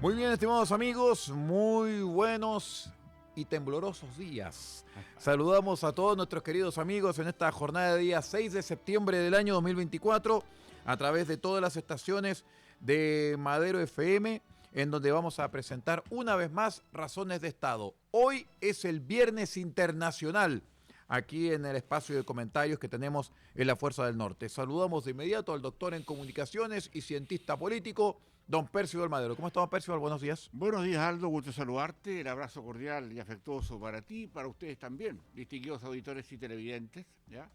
Muy bien, estimados amigos, muy buenos y temblorosos días. Saludamos a todos nuestros queridos amigos en esta jornada de día 6 de septiembre del año 2024 a través de todas las estaciones de Madero FM, en donde vamos a presentar una vez más Razones de Estado. Hoy es el Viernes Internacional, aquí en el espacio de comentarios que tenemos en la Fuerza del Norte. Saludamos de inmediato al doctor en comunicaciones y cientista político, don Percival Madero. ¿Cómo estamos, Percival? Buenos días. Buenos días, Aldo. Gusto saludarte. El abrazo cordial y afectuoso para ti y para ustedes también, distinguidos auditores y televidentes. ¿Ya?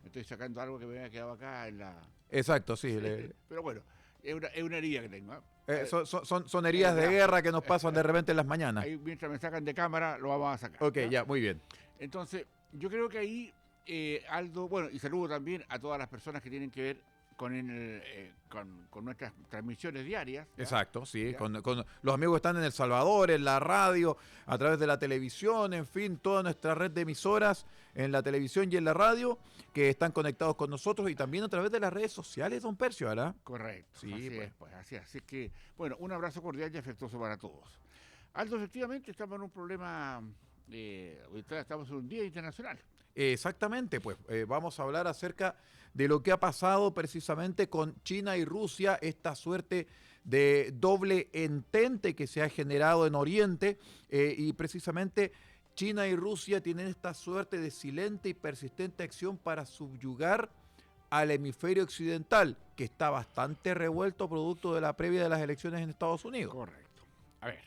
Me estoy sacando algo que me había quedado acá en la... Exacto, sí. Pero bueno, es una herida que tengo. Son heridas de guerra que nos pasan de repente en las mañanas. Ahí, mientras me sacan de cámara, lo vamos a sacar. Ok, ya, muy bien. Entonces, yo creo que ahí, Aldo, bueno, y saludo también a todas las personas que tienen que ver con nuestras transmisiones diarias. ¿Ya? Exacto, sí, ¿Ya? con los amigos que están en El Salvador, en la radio, a través de la televisión, en fin, toda nuestra red de emisoras en la televisión y en la radio que están conectados con nosotros y también a través de las redes sociales, don Percio, ¿verdad? Correcto, sí, así pues. es, pues así es. Así que, bueno, un abrazo cordial y afectuoso para todos. Aldo, efectivamente estamos en un problema, ahorita estamos en un día internacional. Exactamente, pues vamos a hablar acerca de lo que ha pasado precisamente con China y Rusia, esta suerte de doble entente que se ha generado en Oriente y precisamente China y Rusia tienen esta suerte de silente y persistente acción para subyugar al hemisferio occidental, que está bastante revuelto producto de la previa de las elecciones en Estados Unidos. Correcto. A ver,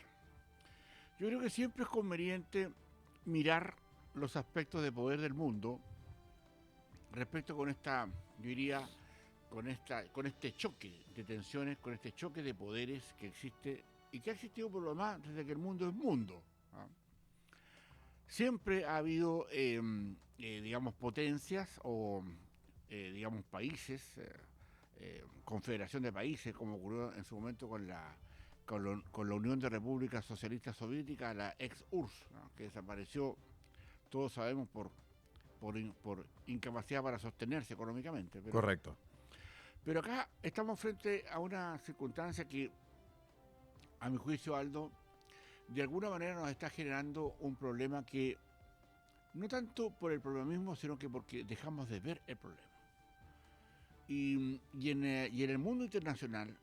yo creo que siempre es conveniente mirar los aspectos de poder del mundo respecto con esta, yo diría, con este choque de tensiones, con este choque de poderes que existe y que ha existido por lo más desde que el mundo es mundo. ¿Ah? Siempre ha habido, digamos, potencias o, digamos, países, confederación de países, como ocurrió en su momento con la Unión de Repúblicas Socialistas Soviéticas, la ex-URSS, ¿no? Que desapareció, todos sabemos, por incapacidad para sostenerse económicamente. Correcto. Pero acá estamos frente a una circunstancia que, a mi juicio, Aldo, de alguna manera nos está generando un problema que, no tanto por el problema mismo, sino que porque dejamos de ver el problema. Y en el mundo internacional,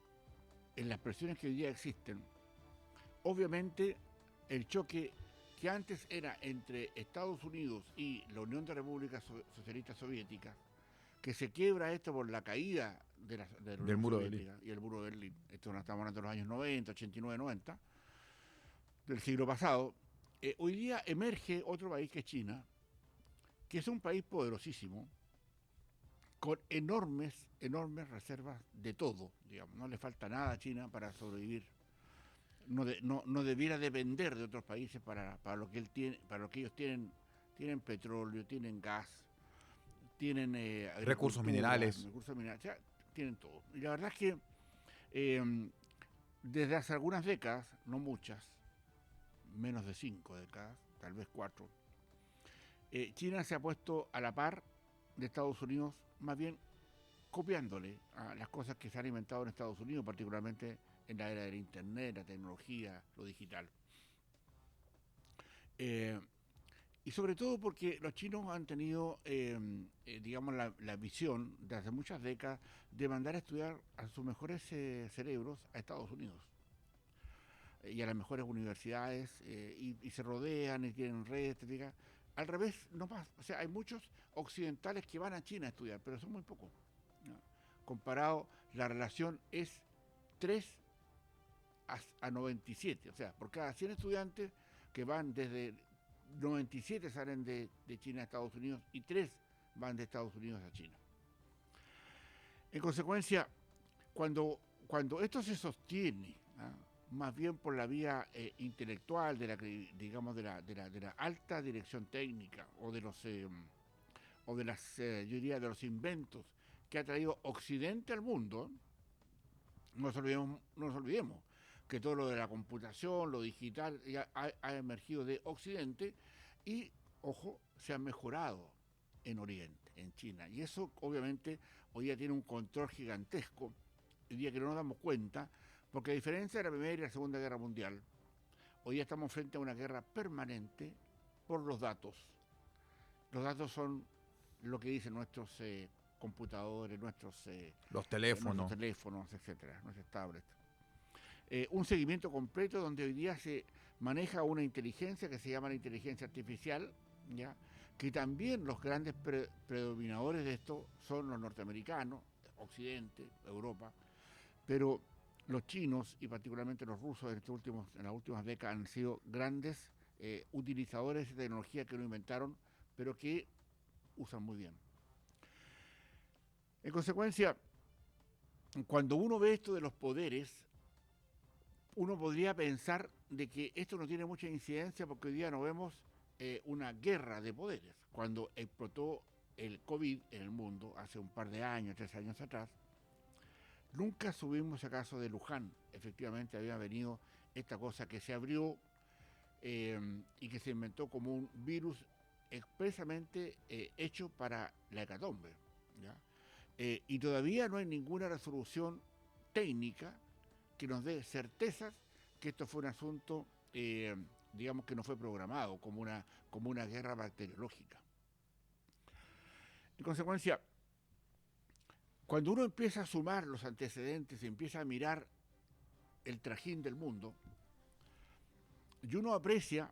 en las presiones que hoy día existen, obviamente el choque que antes era entre Estados Unidos y la Unión de Repúblicas Socialistas Soviéticas, que se quiebra esto por la caída de la Unión muro Soviética y el muro de Berlín. Esto no estamos hablando de los años 90, 89, 90, del siglo pasado. Hoy día emerge otro país que es China, que es un país poderosísimo, con enormes reservas de todo, digamos. No le falta nada a China para sobrevivir. No debiera depender de otros países para lo que él tiene, para lo que ellos tienen petróleo, tienen gas, tienen Recursos minerales. o sea, tienen todo. Y la verdad es que desde hace algunas décadas, no muchas, menos de 5 décadas, tal vez 4, China se ha puesto a la par de Estados Unidos, más bien copiándole a las cosas que se han inventado en Estados Unidos, particularmente en la era del Internet, la tecnología, lo digital. Y sobre todo porque los chinos han tenido, digamos, la visión de hace muchas décadas de mandar a estudiar a sus mejores cerebros a Estados Unidos y a las mejores universidades y se rodean y tienen redes, etc. Al revés, no más. O sea, hay muchos occidentales que van a China a estudiar, pero son muy pocos, ¿no? Comparado, la relación es 3 a 97. O sea, por cada 100 estudiantes que van desde 97 salen de China a Estados Unidos y 3 van de Estados Unidos a China. En consecuencia, cuando esto se sostiene, ¿no?, más bien por la vía intelectual, de la alta dirección técnica o de los yo diría, de los inventos que ha traído Occidente al mundo, no nos olvidemos que todo lo de la computación, lo digital, ya ha emergido de Occidente y, ojo, se ha mejorado en Oriente, en China. Y eso, obviamente, hoy día tiene un control gigantesco, el día que no nos damos cuenta, Porque a diferencia de la Primera y la Segunda Guerra Mundial, hoy día estamos frente a una guerra permanente por los datos. Los datos son lo que dicen nuestros computadores, los teléfonos, etcétera, nuestras tablets. Un seguimiento completo donde hoy día se maneja una inteligencia que se llama la inteligencia artificial, ¿ya? Que también los grandes predominadores de esto son los norteamericanos, Occidente, Europa, pero los chinos y particularmente los rusos en las últimas décadas han sido grandes utilizadores de tecnología que no inventaron, pero que usan muy bien. En consecuencia, cuando uno ve esto de los poderes, uno podría pensar de que esto no tiene mucha incidencia porque hoy día no vemos una guerra de poderes. Cuando explotó el COVID en el mundo, hace un par de años, 3 años atrás, nunca subimos a caso de Luján. Efectivamente había venido esta cosa que se abrió y que se inventó como un virus expresamente hecho para la hecatombe, ¿ya? Y todavía no hay ninguna resolución técnica que nos dé certezas que esto fue un asunto, digamos, que no fue programado como una guerra bacteriológica. En consecuencia, cuando uno empieza a sumar los antecedentes y empieza a mirar el trajín del mundo, y uno aprecia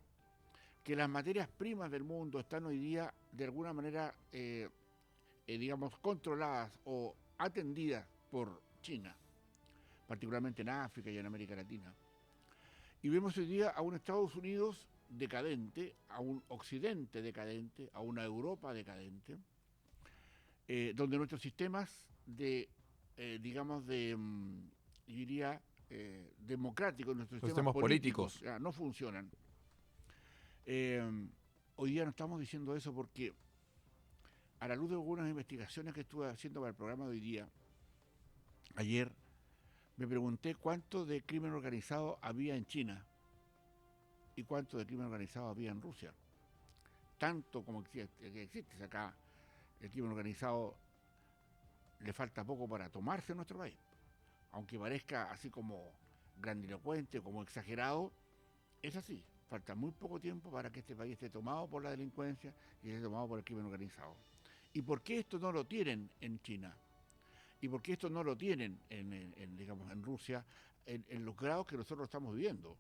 que las materias primas del mundo están hoy día de alguna manera, digamos, controladas o atendidas por China, particularmente en África y en América Latina. Y vemos hoy día a un Estados Unidos decadente, a un Occidente decadente, a una Europa decadente, donde nuestros sistemas democráticos, nuestros sistemas políticos no funcionan. Hoy día no estamos diciendo eso porque, a la luz de algunas investigaciones que estuve haciendo para el programa de hoy día, ayer me pregunté cuánto de crimen organizado había en China y cuánto de crimen organizado había en Rusia. Tanto como existe acá, el crimen organizado le falta poco para tomarse nuestro país. Aunque parezca así como grandilocuente, como exagerado, es así. Falta muy poco tiempo para que este país esté tomado por la delincuencia y esté tomado por el crimen organizado. ¿Y por qué esto no lo tienen en China? ¿Y por qué esto no lo tienen en Rusia en los grados que nosotros estamos viviendo?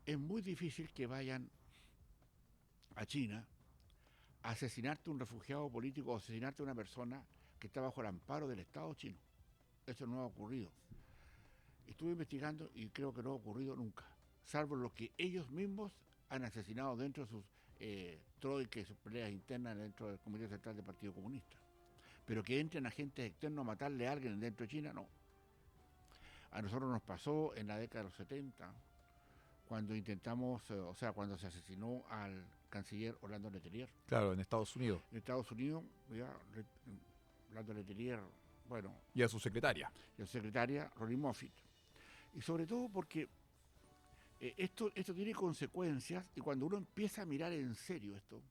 Es muy difícil que vayan a China a asesinarte un refugiado político o asesinarte a una persona que está bajo el amparo del Estado chino. Eso no ha ocurrido. Estuve investigando y creo que no ha ocurrido nunca, salvo lo que ellos mismos han asesinado dentro de sus troikas y sus peleas internas dentro del Comité Central del Partido Comunista. Pero que entren agentes externos a matarle a alguien dentro de China, no. A nosotros nos pasó en la década de los 70, cuando cuando se asesinó al canciller Orlando Letelier. Claro, en Estados Unidos. En Estados Unidos, Orlando Letelier, bueno... Y a su secretaria. Y a su secretaria, Ronnie Moffitt. Y sobre todo porque esto tiene consecuencias, y cuando uno empieza a mirar en serio esto,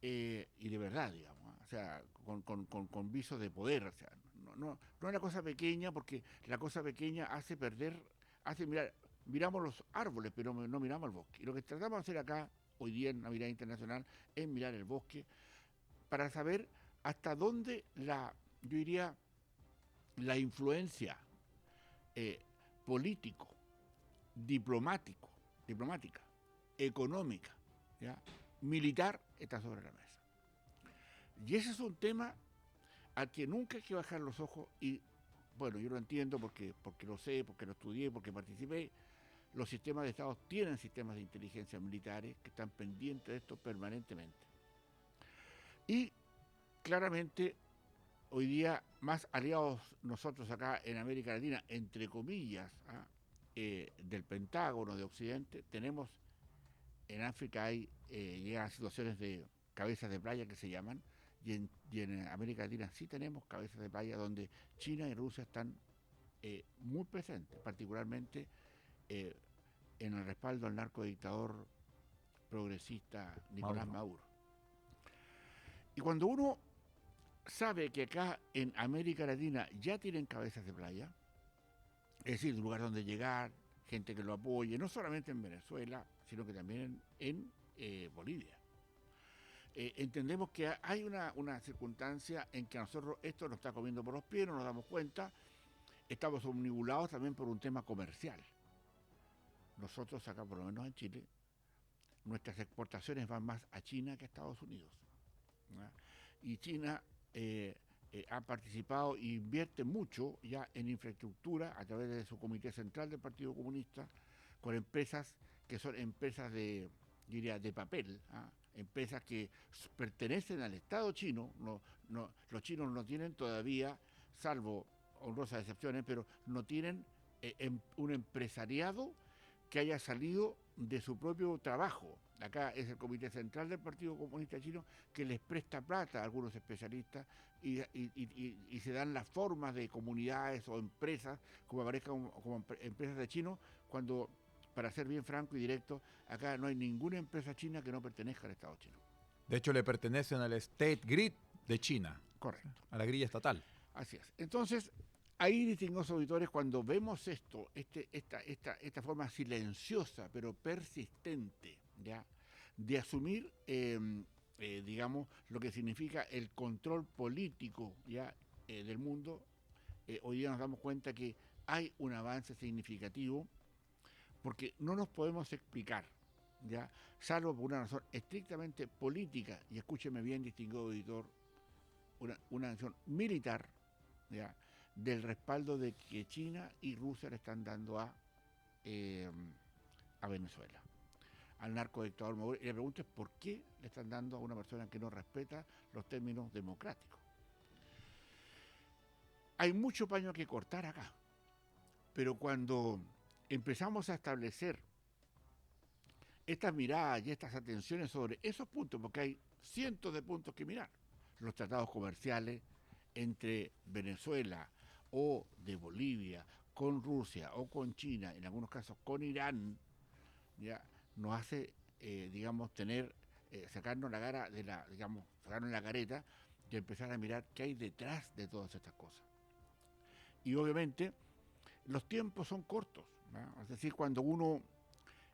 y de verdad, digamos, o sea, con visos de poder, o sea, no es una cosa pequeña, porque la cosa pequeña hace miramos los árboles, pero no miramos el bosque. Y lo que tratamos de hacer acá, hoy día en la mirada internacional, es mirar el bosque para saber hasta dónde la influencia diplomática, económica, ¿ya?, militar, está sobre la mesa. Y ese es un tema al que nunca hay que bajar los ojos y, bueno, yo lo entiendo porque lo sé, porque lo estudié, porque participé. Los sistemas de Estado tienen sistemas de inteligencia militares que están pendientes de esto permanentemente. Y claramente, hoy día, más aliados nosotros acá en América Latina, entre comillas, del Pentágono, de Occidente, tenemos en África llegan a situaciones de cabezas de playa que se llaman, y en América Latina sí tenemos cabezas de playa donde China y Rusia están muy presentes, particularmente en el respaldo al narcodictador progresista Nicolás Maduro. Y cuando uno sabe que acá en América Latina ya tienen cabezas de playa, Es decir, un lugar donde llegar, gente que lo apoye, no solamente en Venezuela, sino que también en Bolivia. Entendemos que hay una circunstancia en que a nosotros esto nos está comiendo por los pies, no nos damos cuenta, estamos omnibulados también por un tema comercial. Nosotros acá, por lo menos en Chile, nuestras exportaciones van más a China que a Estados Unidos, ¿no? Y China ha participado e invierte mucho ya en infraestructura a través de su comité central del Partido Comunista, con empresas que son empresas de papel, ¿ah? Empresas que pertenecen al Estado chino. Los chinos no tienen todavía, salvo honrosas excepciones, pero no tienen un empresariado que haya salido de su propio trabajo. Acá es el Comité Central del Partido Comunista Chino que les presta plata a algunos especialistas y se dan las formas de comunidades o empresas como aparezcan como empresas de chinos, cuando, para ser bien franco y directo, acá no hay ninguna empresa china que no pertenezca al Estado chino. De hecho, le pertenecen al State Grid de China. Correcto. A la grilla estatal. Así es. Entonces, ahí, distinguidos auditores, cuando vemos esto, esta forma silenciosa pero persistente, ¿ya?, de asumir, digamos, lo que significa el control político, ¿ya?, del mundo, hoy día nos damos cuenta que hay un avance significativo, porque no nos podemos explicar, ¿ya?, salvo por una razón estrictamente política, y escúcheme bien, distinguido auditor, una acción militar, ¿ya?, del respaldo de que China y Rusia le están dando a Venezuela, al narcodictador Maduro. Y la pregunta es: ¿por qué le están dando a una persona que no respeta los términos democráticos? Hay mucho paño que cortar acá, pero cuando empezamos a establecer estas miradas y estas atenciones sobre esos puntos, porque hay cientos de puntos que mirar, los tratados comerciales entre Venezuela o de Bolivia con Rusia o con China, en algunos casos con Irán, ya nos hace, digamos, sacarnos la cara sacarnos la careta y empezar a mirar qué hay detrás de todas estas cosas. Y obviamente los tiempos son cortos, ¿no? Es decir, cuando uno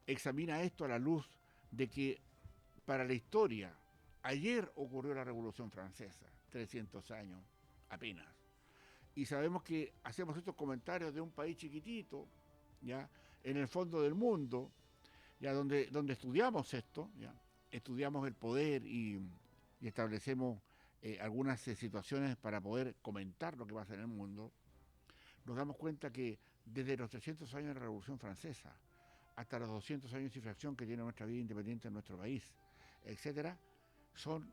examina esto a la luz de que para la historia, ayer ocurrió la Revolución Francesa, 300 años apenas, y sabemos que hacemos estos comentarios de un país chiquitito, ya, en el fondo del mundo, ya, donde estudiamos esto, ya, estudiamos el poder y establecemos algunas situaciones para poder comentar lo que pasa en el mundo. Nos damos cuenta que desde los 300 años de la Revolución Francesa hasta los 200 años de infracción que tiene nuestra vida independiente en nuestro país, etcétera, son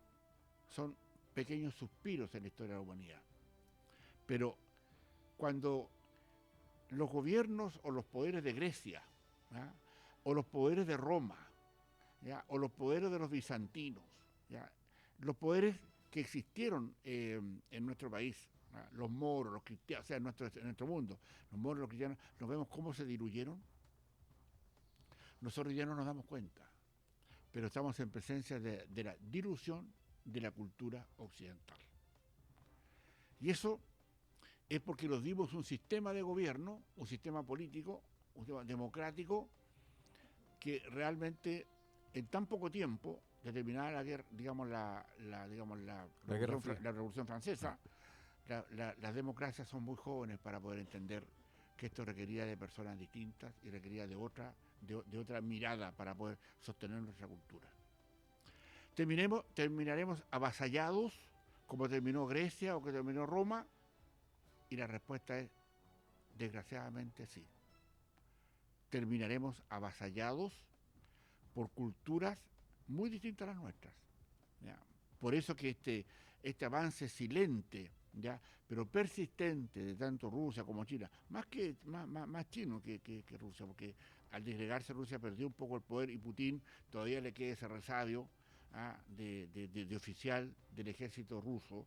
pequeños suspiros en la historia de la humanidad. Pero cuando los gobiernos o los poderes de Grecia, ¿ya?, o los poderes de Roma, ¿ya?, o los poderes de los bizantinos, ¿ya?, los poderes que existieron en nuestro país, ¿ya?, los moros, los cristianos, o sea, en nuestro mundo, los moros, los cristianos, nos vemos cómo se diluyeron. Nosotros ya no nos damos cuenta, pero estamos en presencia de la dilución de la cultura occidental. Y eso es porque nos dimos un sistema de gobierno, un sistema político, un sistema democrático, que realmente en tan poco tiempo, de terminar la guerra, la Revolución Francesa, las democracias son muy jóvenes para poder entender que esto requería de personas distintas y requería de otra mirada para poder sostener nuestra cultura. Terminaremos avasallados, como terminó Grecia o que terminó Roma, y la respuesta es: desgraciadamente sí. Terminaremos avasallados por culturas muy distintas a las nuestras, ¿ya? Por eso que este avance silente, ¿ya?, pero persistente, de tanto Rusia como China, más chino que Rusia, porque al disgregarse Rusia perdió un poco el poder y Putin todavía le queda ese resabio, ¿ah?, de oficial del ejército ruso,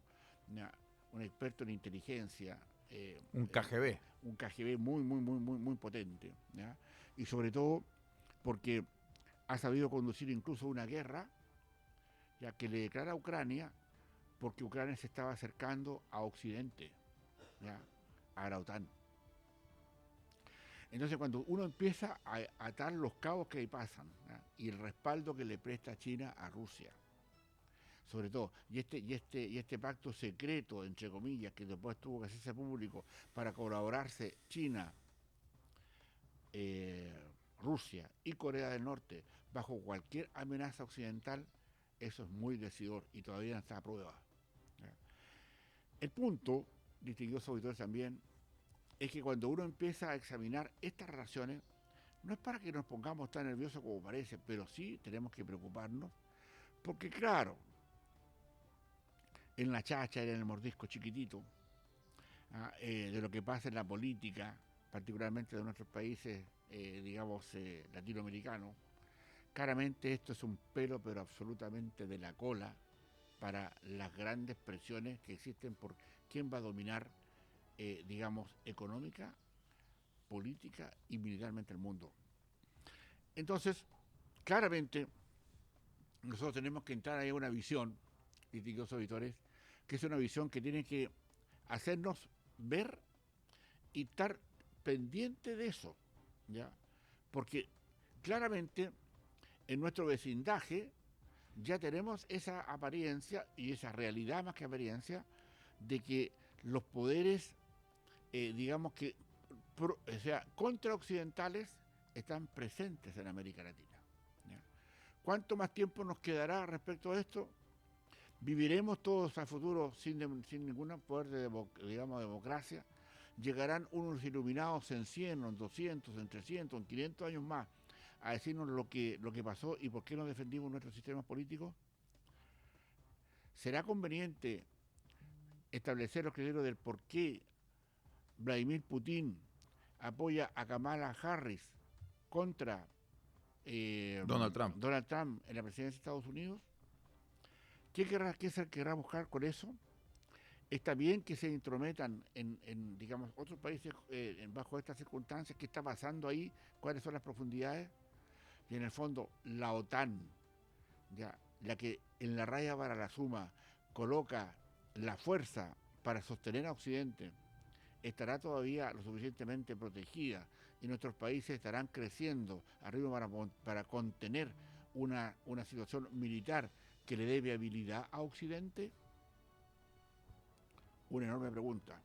¿ya?, un experto en inteligencia, un KGB. Un KGB muy potente, ¿ya?, y sobre todo porque ha sabido conducir incluso una guerra, ya, que le declara a Ucrania, porque Ucrania se estaba acercando a Occidente, ¿ya?, a la OTAN. Entonces, cuando uno empieza a atar los cabos que ahí pasan, ¿ya? Y el respaldo que le presta China a Rusia, sobre todo, y este pacto secreto, entre comillas, que después tuvo que hacerse público para colaborarse China, eh, Rusia y Corea del Norte bajo cualquier amenaza occidental, eso es muy decidor y todavía no está a prueba. ¿Ya? El punto, distinguidos auditores también, es que cuando uno empieza a examinar estas relaciones, no es para que nos pongamos tan nerviosos como parece, pero sí tenemos que preocuparnos, porque claro, en la cháchara, en el mordisco chiquitito, de lo que pasa en la política, particularmente de nuestros países, latinoamericanos, claramente esto es un pelo, pero absolutamente de la cola, para las grandes presiones que existen por quién va a dominar, económica, política y militarmente el mundo. Entonces, claramente, nosotros tenemos que entrar ahí a una visión, distinguidos auditores, que es una visión que tiene que hacernos ver y estar pendiente de eso, ¿ya? Porque claramente en nuestro vecindaje ya tenemos esa apariencia y esa realidad más que apariencia de que los poderes, contraoccidentales están presentes en América Latina, ¿ya? ¿Cuánto más tiempo nos quedará respecto a esto? ¿Viviremos todos a futuro sin ningún poder de democracia? ¿Llegarán unos iluminados en 100, en 200, en 300, en 500 años más a decirnos lo que pasó y por qué no defendimos nuestros sistemas políticos? ¿Será conveniente establecer los criterios del por qué Vladimir Putin apoya a Kamala Harris contra Donald Trump en la presidencia de Estados Unidos? ¿Qué se querrá buscar con eso? Está bien que se intrometan en otros países bajo estas circunstancias. ¿Qué está pasando ahí? ¿Cuáles son las profundidades? Y en el fondo, la OTAN, ya, la que en la raya para la suma coloca la fuerza para sostener a Occidente, estará todavía lo suficientemente protegida y nuestros países estarán creciendo arriba para contener una situación militar que le dé viabilidad a Occidente. Una enorme pregunta.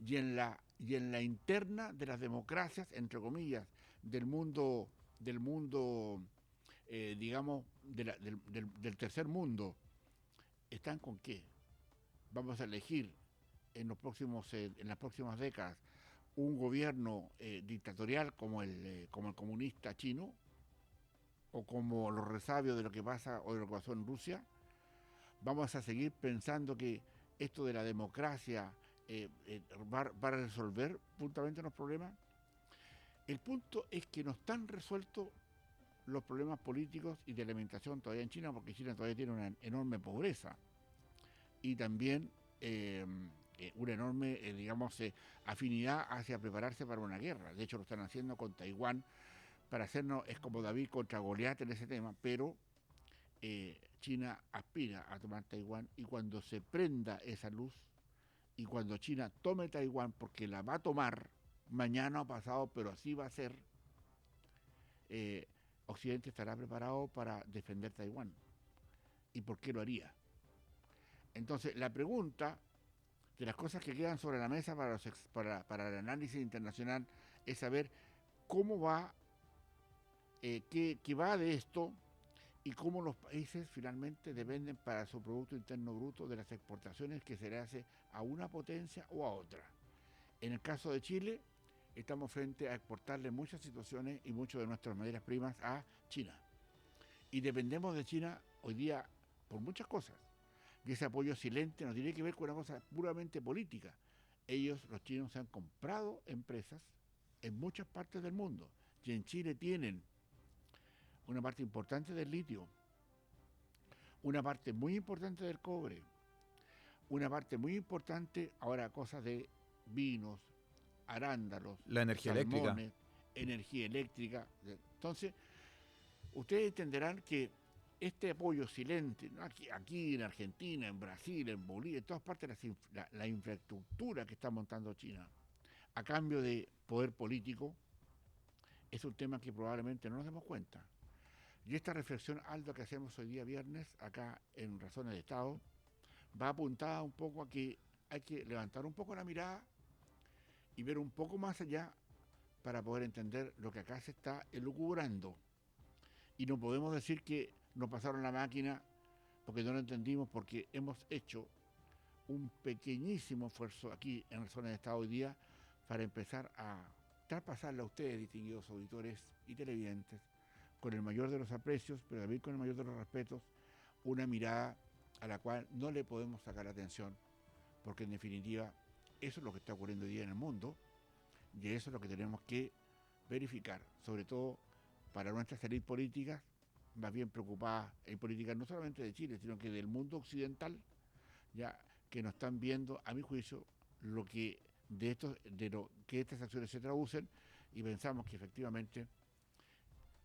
Y en la interna de las democracias, entre comillas, del mundo del tercer mundo, ¿están con qué? Vamos a elegir en las próximas décadas un gobierno dictatorial como el comunista chino, o como los resabios de lo que pasa o de lo que pasó en Rusia. Vamos a seguir pensando que esto de la democracia va a resolver puntualmente los problemas. El punto es que no están resueltos los problemas políticos y de alimentación todavía en China, porque China todavía tiene una enorme pobreza y también una enorme, afinidad hacia prepararse para una guerra. De hecho, lo están haciendo con Taiwán para hacernos, es como David contra Goliat en ese tema, pero China aspira a tomar Taiwán, y cuando se prenda esa luz y cuando China tome Taiwán, porque la va a tomar mañana o pasado, pero así va a ser, Occidente estará preparado para defender Taiwán. ¿Y por qué lo haría? Entonces, la pregunta de las cosas que quedan sobre la mesa para el análisis internacional es saber cómo va, qué va de esto, y cómo los países finalmente dependen para su Producto Interno Bruto de las exportaciones que se le hace a una potencia o a otra. En el caso de Chile, estamos frente a exportarle muchas situaciones y muchas de nuestras materias primas a China. Y dependemos de China hoy día por muchas cosas. Y ese apoyo silente no tiene que ver con una cosa puramente política. Ellos, los chinos, se han comprado empresas en muchas partes del mundo. Y en Chile tienen una parte importante del litio, una parte muy importante del cobre, una parte muy importante, ahora cosas de vinos, arándanos, la energía salmones, eléctrica. energía eléctrica. Entonces, ustedes entenderán que este apoyo silente, ¿no? Aquí en Argentina, en Brasil, en Bolivia, en todas partes, la infraestructura que está montando China, a cambio de poder político, es un tema que probablemente no nos demos cuenta. Y esta reflexión, Aldo, que hacemos hoy día viernes, acá en Razones de Estado, va apuntada un poco a que hay que levantar un poco la mirada y ver un poco más allá para poder entender lo que acá se está elucubrando. Y no podemos decir que nos pasaron la máquina porque no lo entendimos, porque hemos hecho un pequeñísimo esfuerzo aquí en Razones de Estado hoy día para empezar a traspasarle a ustedes, distinguidos auditores y televidentes, con el mayor de los aprecios, pero también con el mayor de los respetos, una mirada a la cual no le podemos sacar atención, porque en definitiva eso es lo que está ocurriendo hoy día en el mundo, y eso es lo que tenemos que verificar, sobre todo para nuestras élites políticas, más bien preocupadas en políticas no solamente de Chile, sino que del mundo occidental, ya que nos están viendo, a mi juicio, lo que de lo que estas acciones se traducen, y pensamos que efectivamente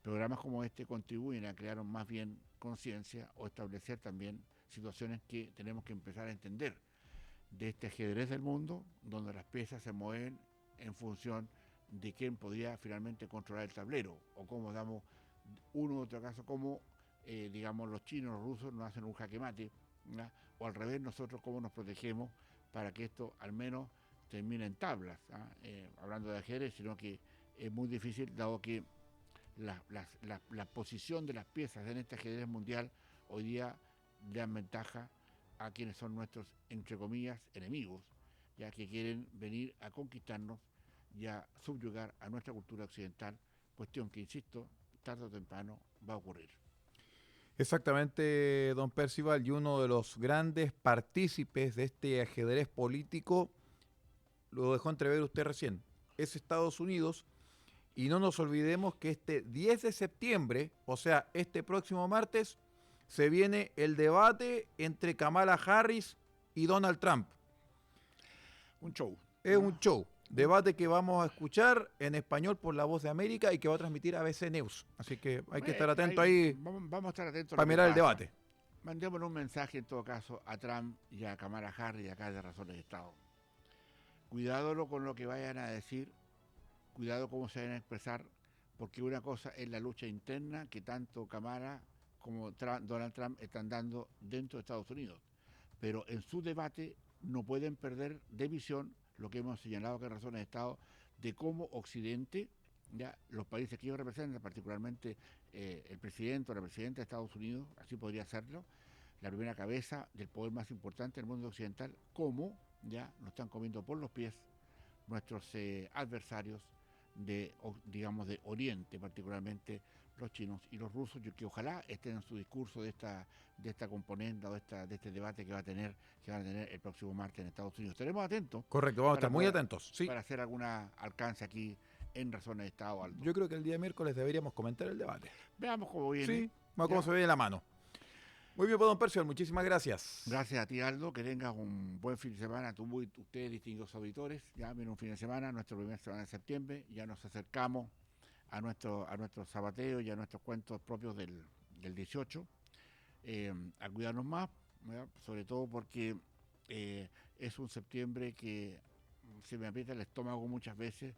programas como este contribuyen a crear más bien conciencia o establecer también situaciones que tenemos que empezar a entender de este ajedrez del mundo, donde las piezas se mueven en función de quién podría finalmente controlar el tablero, o cómo damos uno u otro caso, como digamos los chinos, los rusos nos hacen un jaque mate, ¿ya? O al revés, nosotros cómo nos protegemos para que esto al menos termine en tablas, hablando de ajedrez, sino que es muy difícil, dado que la posición de las piezas en este ajedrez mundial hoy día le dan ventaja a quienes son nuestros, entre comillas, enemigos, ya que quieren venir a conquistarnos y a subyugar a nuestra cultura occidental, cuestión que, insisto, tarde o temprano va a ocurrir. Exactamente, don Percival, y uno de los grandes partícipes de este ajedrez político, lo dejó entrever usted recién, es Estados Unidos, y no nos olvidemos que este 10 de septiembre, o sea, este próximo martes, se viene el debate entre Kamala Harris y Donald Trump. Un show. Es un show. Debate que vamos a escuchar en español por La Voz de América y que va a transmitir ABC News. Así que hay que estar atento ahí vamos a estar atentos para mirar el debate. Mandémosle un mensaje en todo caso a Trump y a Kamala Harris de acá de Razones de Estado. Cuidado con lo que vayan a decir, cuidado cómo se vayan a expresar, porque una cosa es la lucha interna que tanto Kamala como Donald Trump están dando dentro de Estados Unidos. Pero en su debate no pueden perder de visión lo que hemos señalado que en Razones de Estado, de cómo Occidente, ya los países que ellos representan, particularmente el presidente o la presidenta de Estados Unidos, así podría serlo, la primera cabeza del poder más importante del mundo occidental, cómo ya nos están comiendo por los pies nuestros adversarios de, digamos, de Oriente, particularmente los chinos y los rusos, que ojalá estén en su discurso de esta componente o de este debate que van a tener el próximo martes en Estados Unidos. Estaremos atentos. Correcto, vamos a estar muy atentos. Sí. Para hacer alguna alcance aquí en Razones de Estado, Aldo. Yo creo que el día miércoles deberíamos comentar el debate. Veamos cómo viene. Sí, cómo se ve en la mano. Muy bien, pues, don Percival, muchísimas gracias. Gracias a ti, Aldo, que tengas un buen fin de semana, tú y ustedes, distinguidos auditores. Ya viene un fin de semana, nuestra primera semana de septiembre, ya nos acercamos a nuestros sabateos y a nuestros cuentos propios del 18, a cuidarnos más, ¿verdad? Sobre todo porque es un septiembre que se me aprieta el estómago muchas veces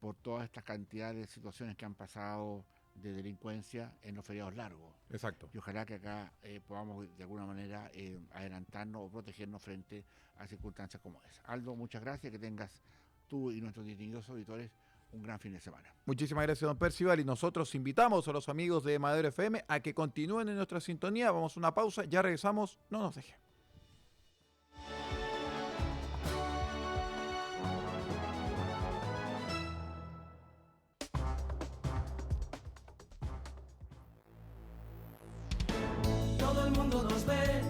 por toda esta cantidad de situaciones que han pasado de delincuencia en los feriados largos. Exacto. Y ojalá que acá podamos de alguna manera adelantarnos o protegernos frente a circunstancias como esa. Aldo, muchas gracias, que tengas tú y nuestros distinguidos auditores un gran fin de semana. Muchísimas gracias, don Percival, y nosotros invitamos a los amigos de Madero FM a que continúen en nuestra sintonía. Vamos a una pausa, ya regresamos, no nos dejen. Todo el mundo nos ve,